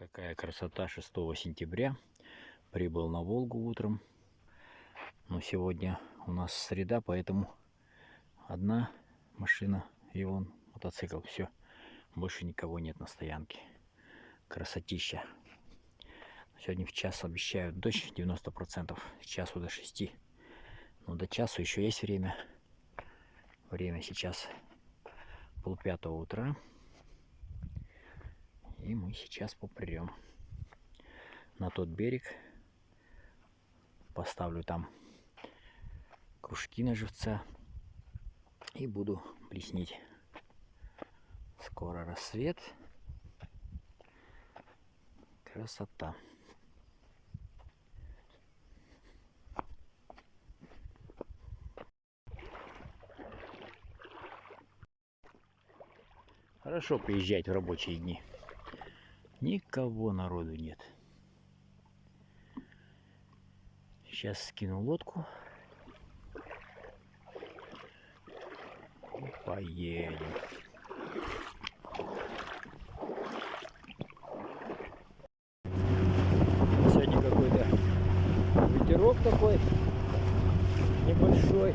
Какая красота! 6 сентября прибыл на Волгу утром. Но сегодня у нас среда, поэтому одна машина и он мотоцикл. Все, больше никого нет на стоянке. Красотища. Сегодня в час обещают дождь 90%. С часу до 6. Но до часу еще есть время. Время сейчас 4:30 утра. И мы сейчас попрем на тот берег. Поставлю там кружки на живца и буду плеснить. Скоро рассвет. Красота. Хорошо приезжать в рабочие дни. Никого народу нет. Сейчас скину лодку и поедем. Сегодня какой-то ветерок такой небольшой.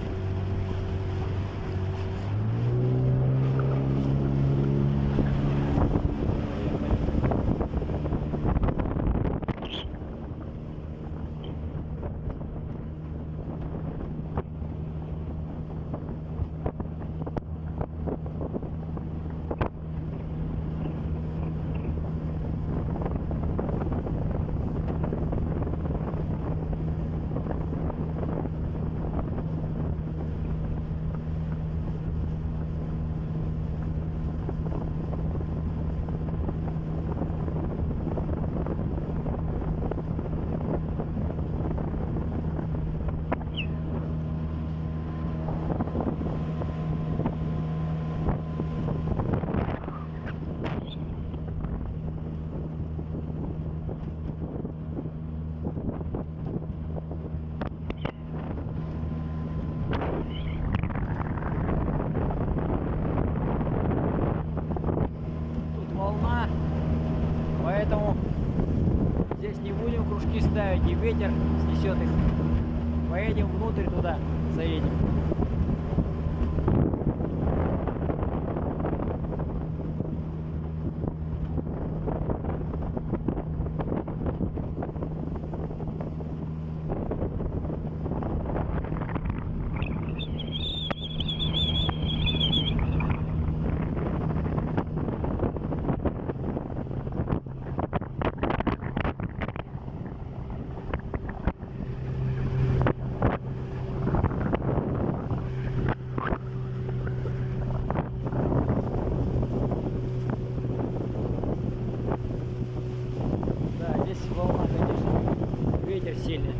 Поэтому здесь не будем кружки ставить, и ветер снесет их. Поедем внутрь туда, заедем. Волна, конечно, ветер сильный.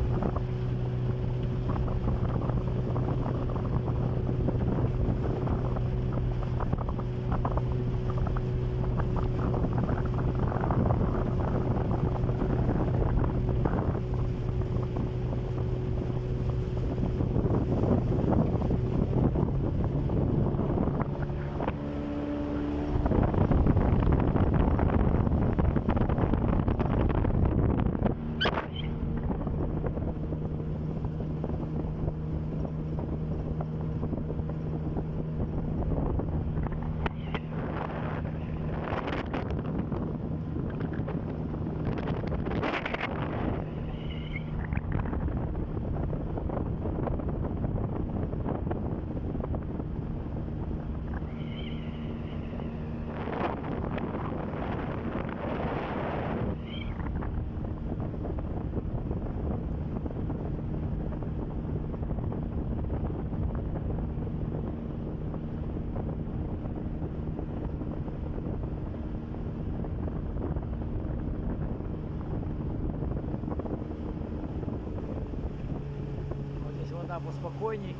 Поспокойней,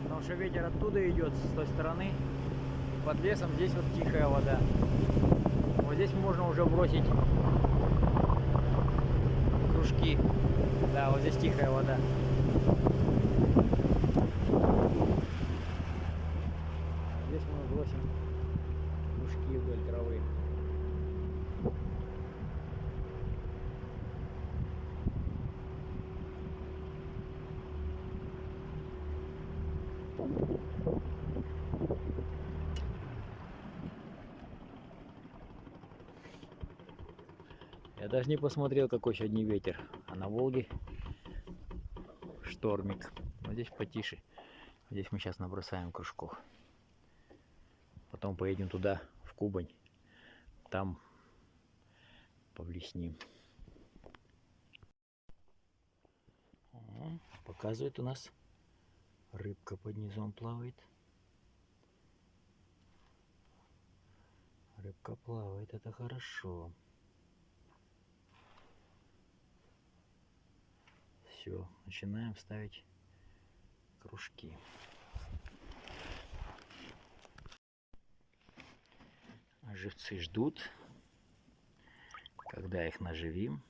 потому что ветер оттуда идет, с той стороны. Под лесом здесь вот тихая вода. Вот здесь можно уже бросить кружки. Да, вот здесь тихая вода. Здесь мы бросим кружки вдоль травы. Я даже не посмотрел, какой сегодня ветер. А на Волге штормик. Но здесь потише. Здесь мы сейчас набросаем кружков. Потом поедем туда, в Кубань. Там повлесним. Показывает у нас. Рыбка под низом плавает. Рыбка плавает, это хорошо. Все, начинаем ставить кружки. А живцы ждут, когда их наживим.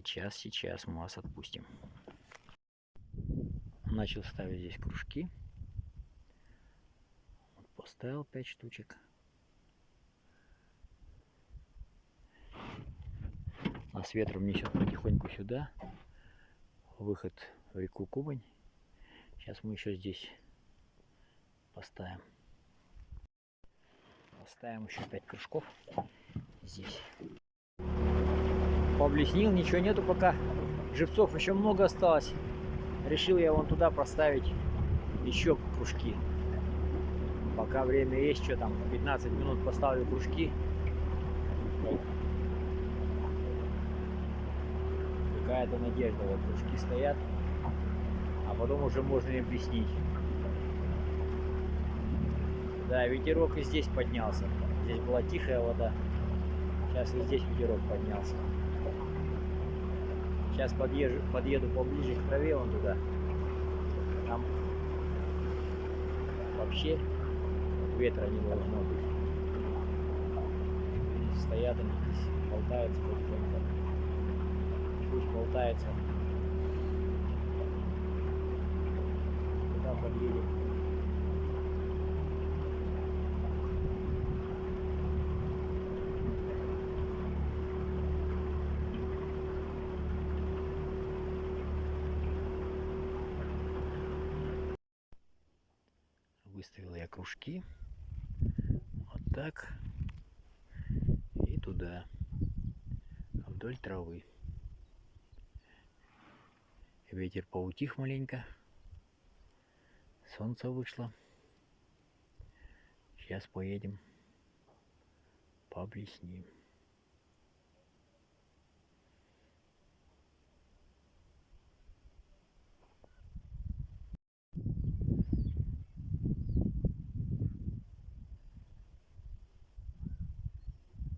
Сейчас мы вас отпустим. Начал ставить здесь кружки. Вот поставил 5 штучек. Нас ветром несет потихоньку сюда. Выход в реку Кубань. Сейчас мы еще здесь поставим. Поставим еще 5 кружков здесь. Поблеснил, ничего нету пока. Живцов еще много осталось. Решил я вон туда поставить еще кружки. Пока время есть, что там, 15 минут поставлю кружки. Какая-то надежда, вот кружки стоят. А потом уже можно и блеснить. Да, ветерок и здесь поднялся. Здесь была тихая вода. Сейчас и здесь ветерок поднялся. Сейчас подъеду поближе к траве вон туда. Там вообще ветра не должно быть. Стоят они здесь, болтаются потихоньку. Пусть болтается. Куда подъедем? Выставил я кружки. Вот так. И туда. Вдоль травы. Ветер поутих маленько. Солнце вышло. Сейчас поедем. Поблесним.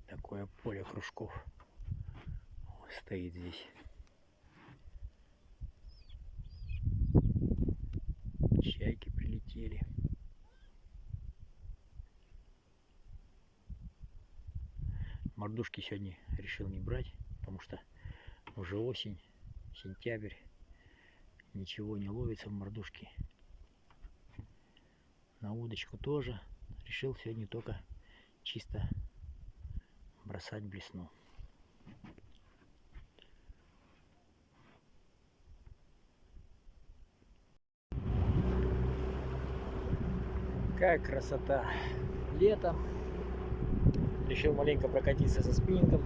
Такое поле кружков стоит здесь. Чайки прилетели. Мордушки сегодня решил не брать, потому что уже осень, сентябрь. Ничего не ловится в мордушке. На удочку тоже. Решил сегодня только чисто бросать блесну. Какая красота! Лето. Решил маленько прокатиться со спиннингом.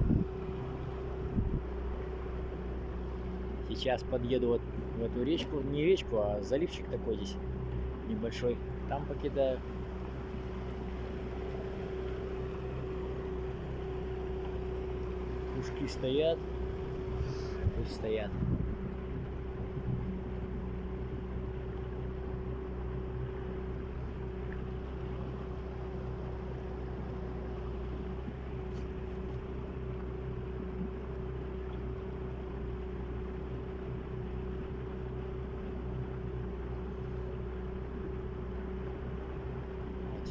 Сейчас подъеду вот в эту речку. Не речку, а заливчик такой здесь небольшой. Там покидаю. Кружки стоят. Пусть стоят.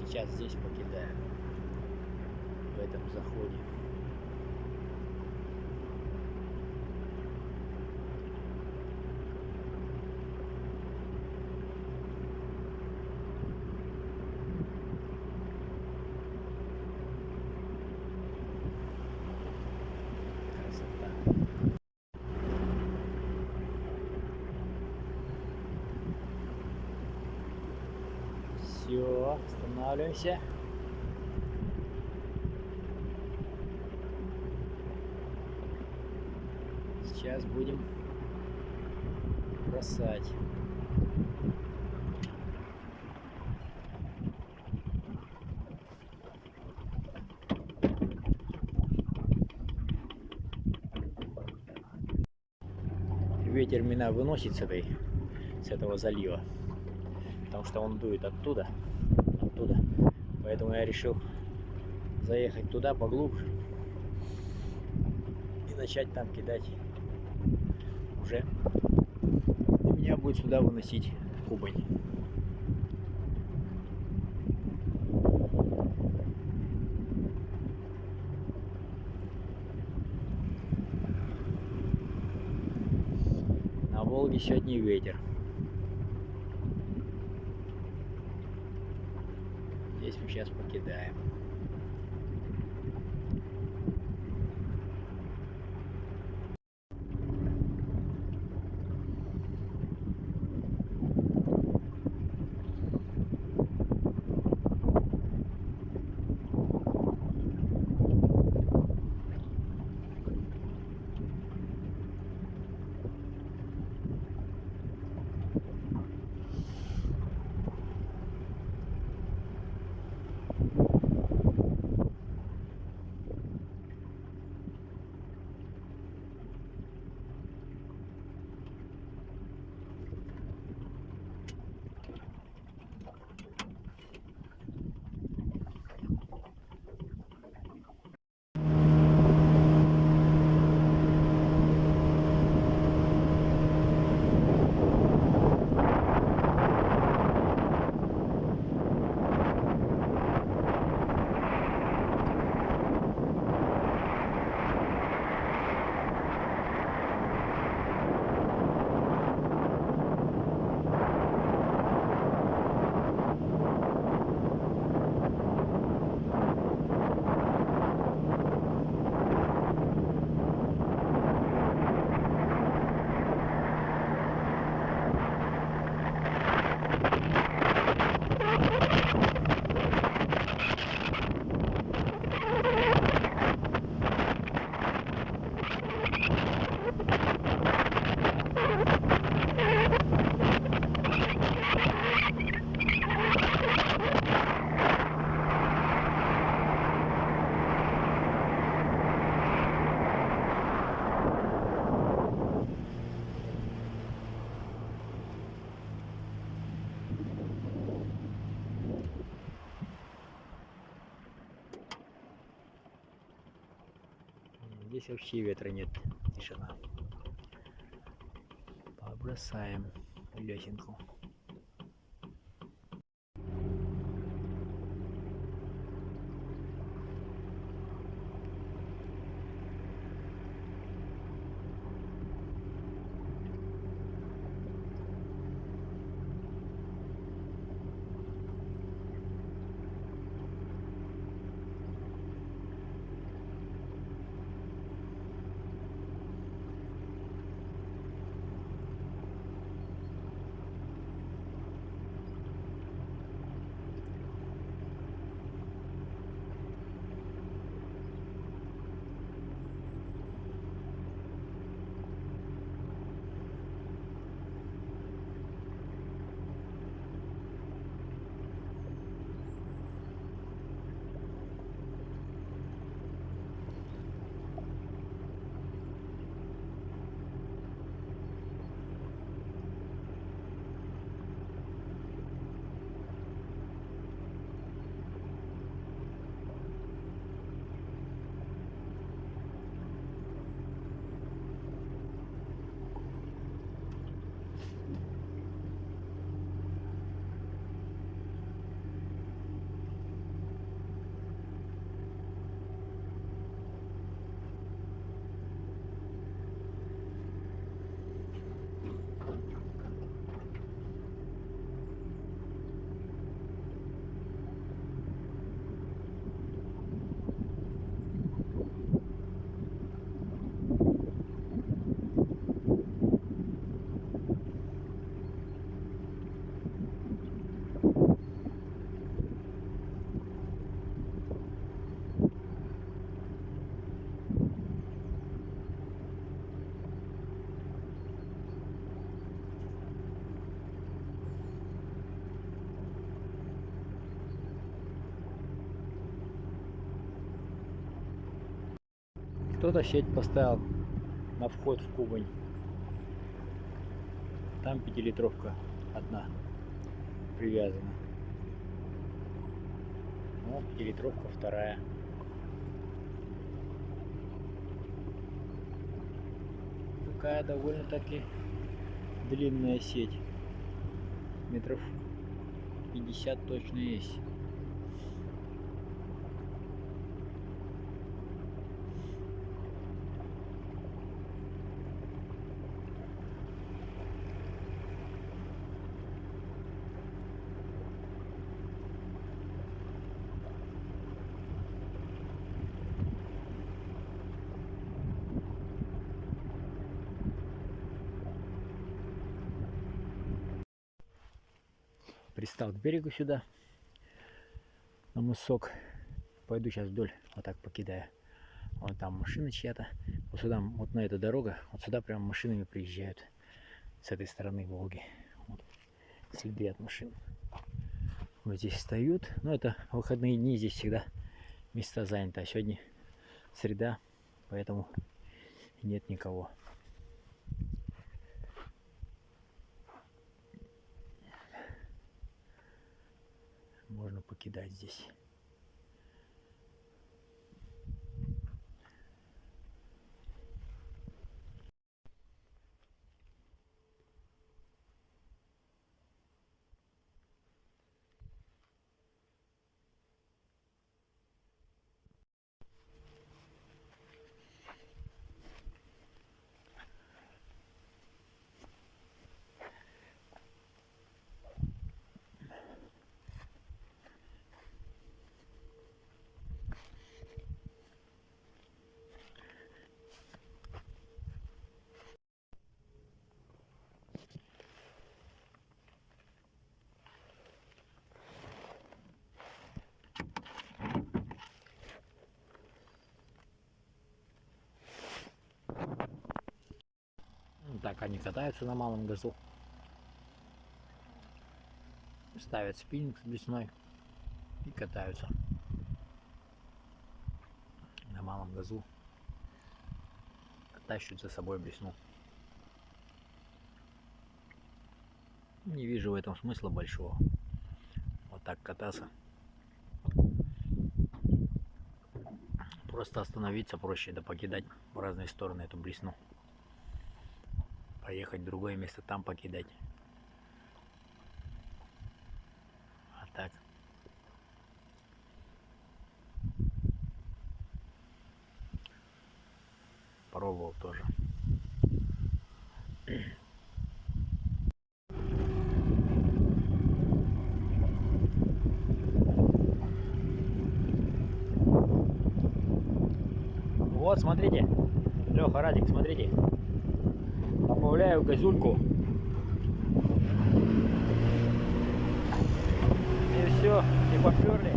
Сейчас здесь покидаем, в этом заходе. Красота. Все, останавливаемся. Сейчас будем бросать. Ветер меня выносит с этого залива, потому что он дует оттуда. Поэтому я решил заехать туда поглубже и начать там кидать. Уже меня будет сюда выносить Кубань. На Волге сегодня ветер. Здесь мы сейчас покидаем. Здесь вообще ветра нет, тишина. Побросаем лесенку. кто-то сеть поставил на вход в Кубань. Там 5-литровка одна привязана. Ну, 5-литровка вторая. Такая довольно-таки длинная сеть. Метров 50 точно есть. Пристал к берегу сюда, на мысок. Пойду сейчас вдоль, вот так покидаю. Вон там машина чья-то. Вот сюда, вот на эта дорога, вот сюда прям машинами приезжают. С этой стороны Волги. Вот следы от машин. Вот здесь встают. Но это выходные дни, здесь всегда места заняты. А сегодня среда, поэтому нет никого. Можно покидать здесь. Так они катаются на малом газу. Ставят спиннинг с блесной и катаются на малом газу. Тащат за собой блесну. Не вижу в этом смысла большого. Вот так кататься. Просто остановиться проще, да покидать в разные стороны эту блесну. Поехать в другое место, там покидать. А так. Пробовал тоже. Вот, смотрите. Леха, Радик, смотрите. Добавляю газульку. И все, и поперли.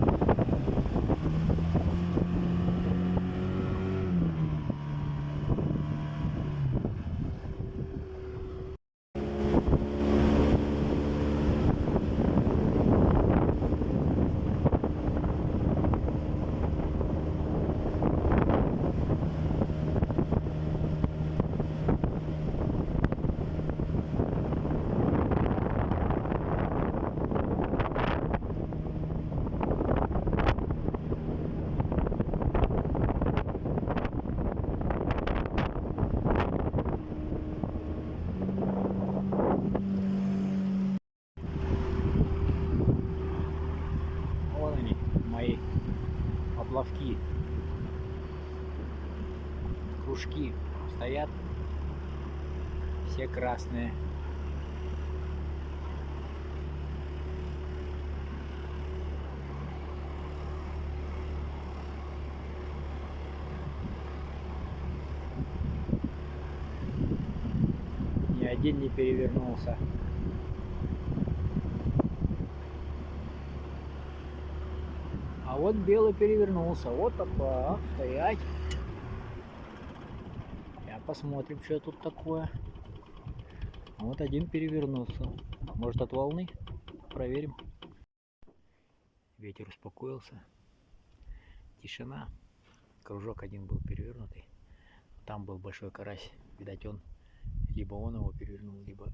Поплавки, кружки стоят, все красные. Ни один не перевернулся. А вот белый перевернулся. Вот так, стоять. Сейчас посмотрим, что тут такое. Вот один перевернулся. Может, от волны? Проверим. Ветер успокоился. Тишина. Кружок один был перевернутый. Там был большой карась. Видать, либо он его перевернул, либо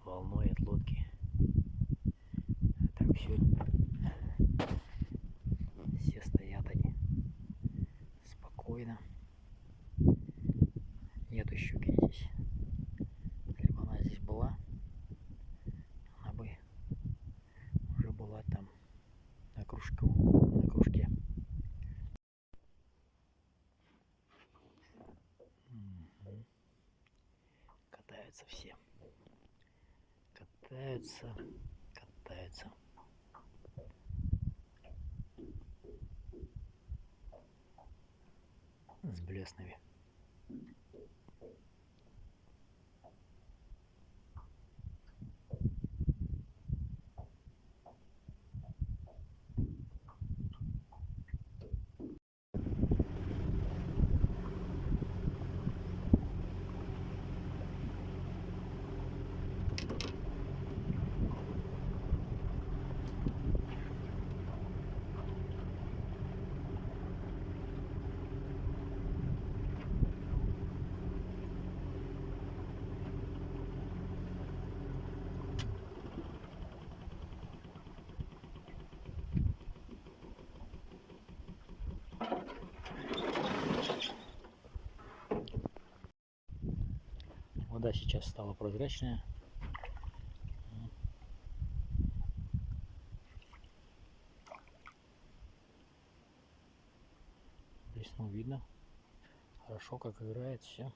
волной от лодки. Так, все стоят они спокойно. Нету щуки здесь. Если бы она здесь была, она бы уже была там на кружке. Катаются все. Катаются. С блеснами. Вода сейчас стала прозрачная. Блесну видно. Хорошо, как играет все.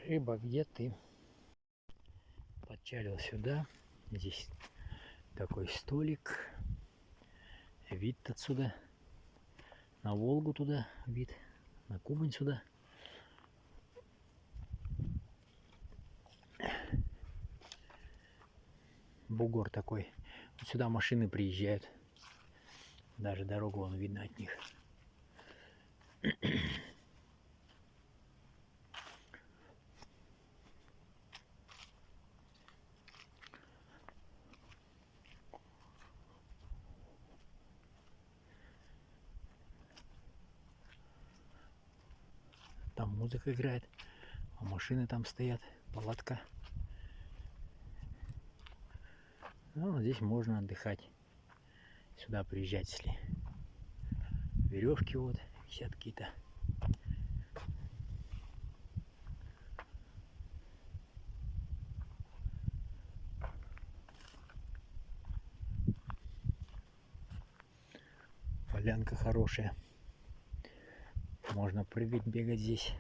Рыба, где ты? Подчалил сюда. Здесь такой столик. Вид отсюда. На Волгу туда вид. На Кубань сюда. Бугор такой. Вот сюда машины приезжают. Даже дорогу вон видно от них. Там музыка играет, а машины там стоят, палатка. Ну, здесь можно отдыхать. Сюда приезжать, если веревки вот висят какие-то. Полянка хорошая. Можно прыгать, бегать здесь.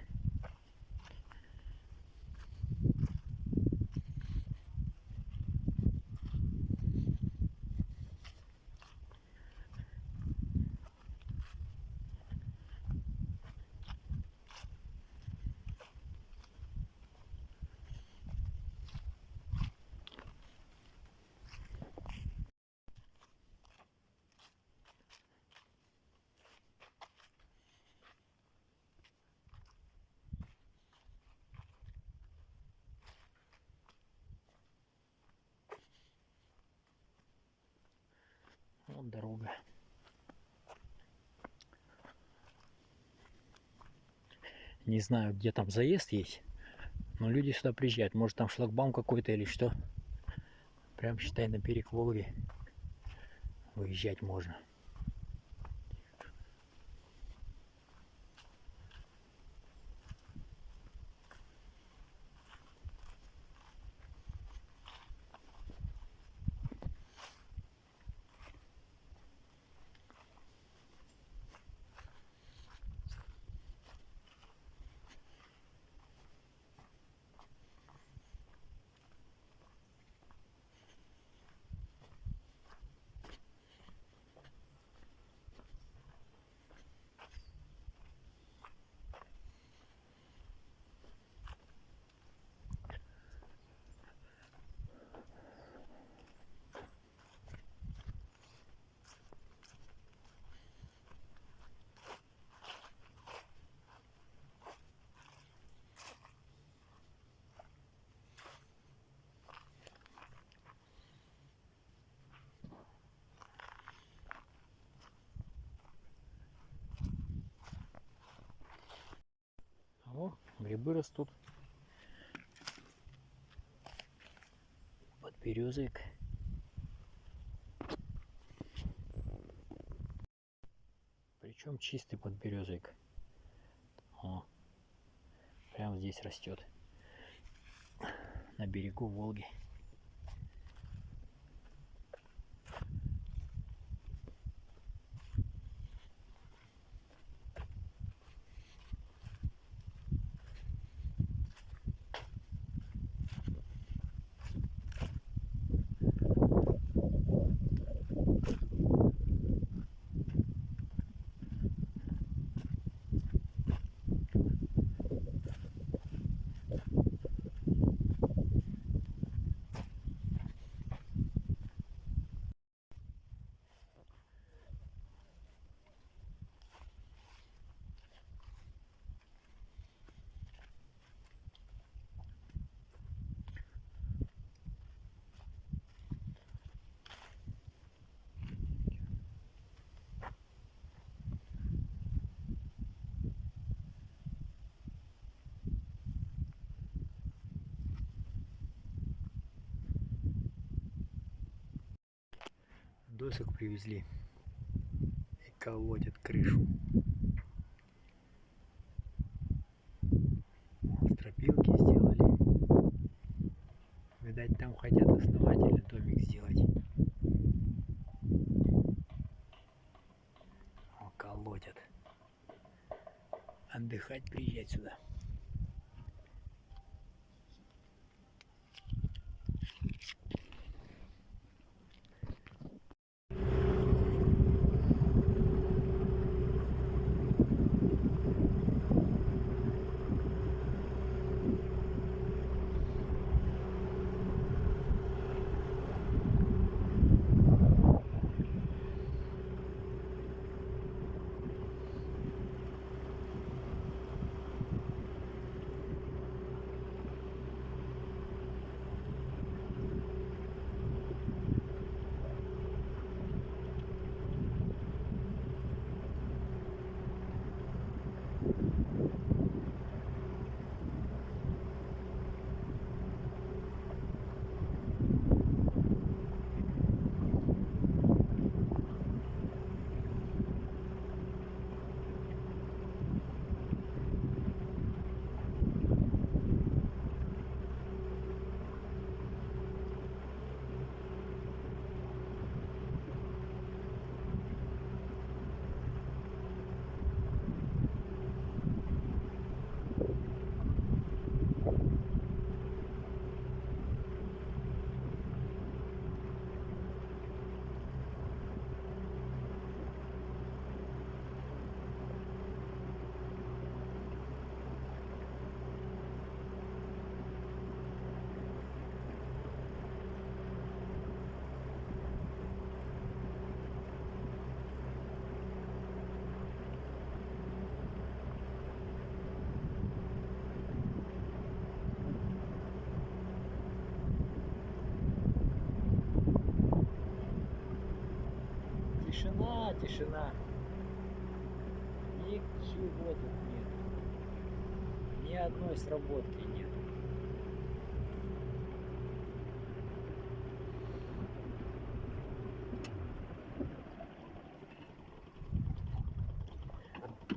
Вот дорога. Не знаю, где там заезд есть, но люди сюда приезжают. Может, там шлагбаум какой-то или что. Прям, считай, на берег Волги выезжать можно. грибы растут. Подберезовик. Причем чистый подберезовик. О, прямо здесь растет. На берегу Волги. Досок привезли и колотят крышу. Стропилки сделали. Видать, там хотят основательный домик сделать. О, колотят. Отдыхать приезжать сюда. Тишина, тишина. Ничего тут нет. Ни одной сработки нет.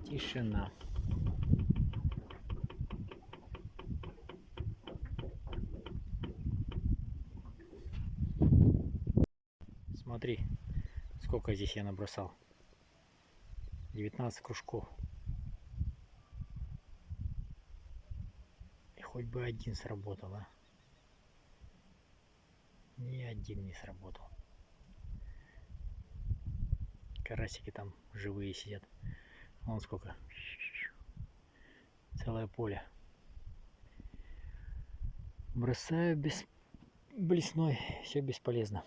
Тишина. Смотри, сколько здесь я набросал. 19 кружков. И хоть бы один сработал, а. Ни один не сработал. Карасики там живые сидят. Вон сколько. Целое поле. Бросаю без блесной. Все бесполезно.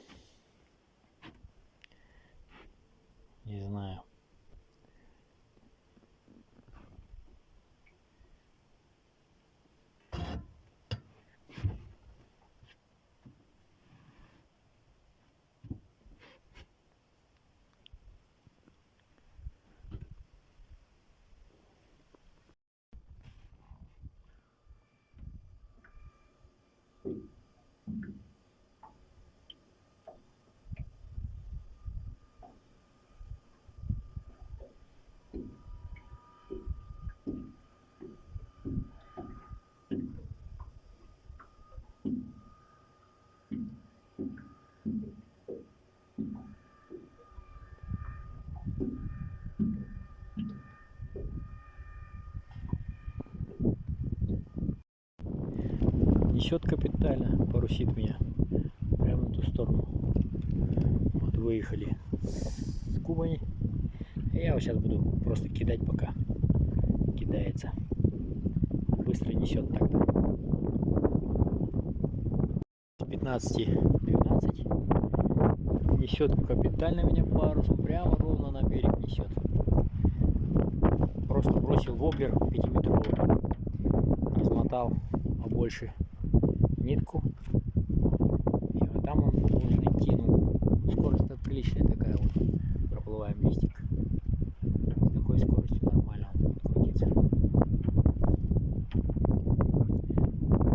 Не знаю. несет капитально, парусит меня прямо на ту сторону. Вот выехали с Кубани. Я вот сейчас буду просто кидать, пока кидается. Быстро несет так-то. 15-12. Несет капитально меня парусом, прямо ровно на берег несет. Просто бросил воблер 5-метровый. Размотал побольше нитку. И вот там он должен идти. Ну, скорость приличная такая вот. Проплываем листик. С такой скоростью нормально он будет крутиться.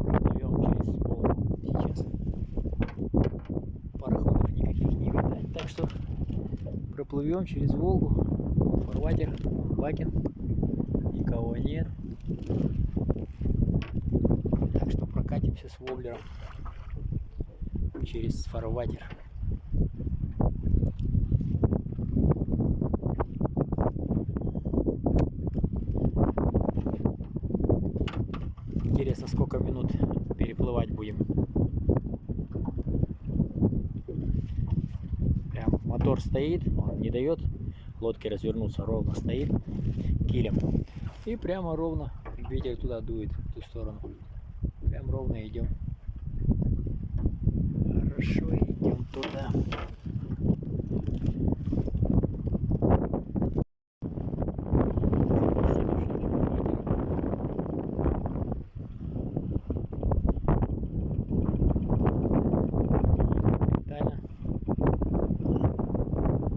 Проплывем через Волгу сейчас. Пароходов никаких не видать. Так что проплывем через Волгу. Фарватер, Бакин. Никого нет. Так что прокатимся с воблером через фарватер. Интересно, сколько минут переплывать будем. Прям мотор стоит, он не дает лодке развернуться, ровно стоит килем. И прямо ровно ветер туда дует, в ту сторону. Прям ровно идем. Хорошо, идем туда.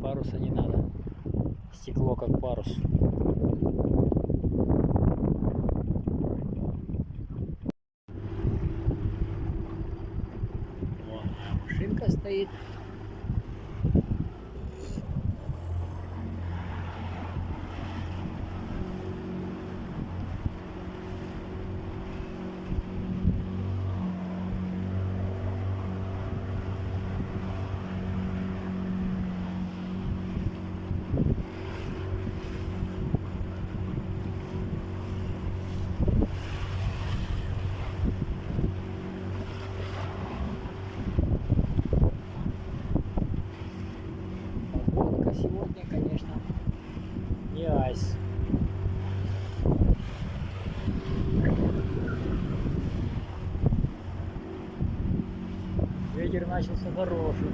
Паруса не надо. Стекло как парус. Вон машинка стоит. Погодка сегодня, конечно, не айс. Ветер начался хороший.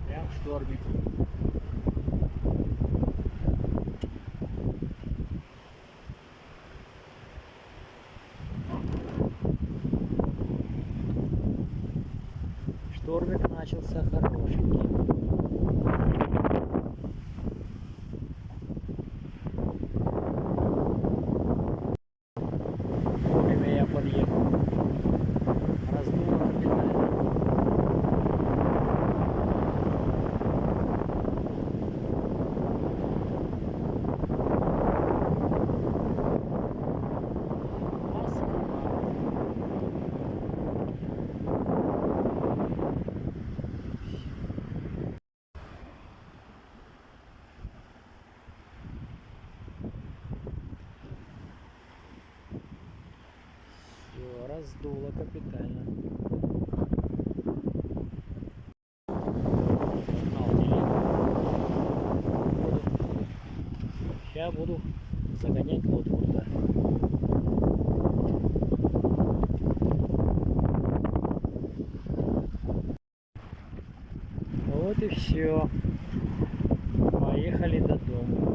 Прям штормик. Штормик начался хорошенький. Вовремя я подъехал. Раздуло капитально. Все, раздуло капитально. Сейчас буду загонять лодку туда. Вот и все. Поехали до дома.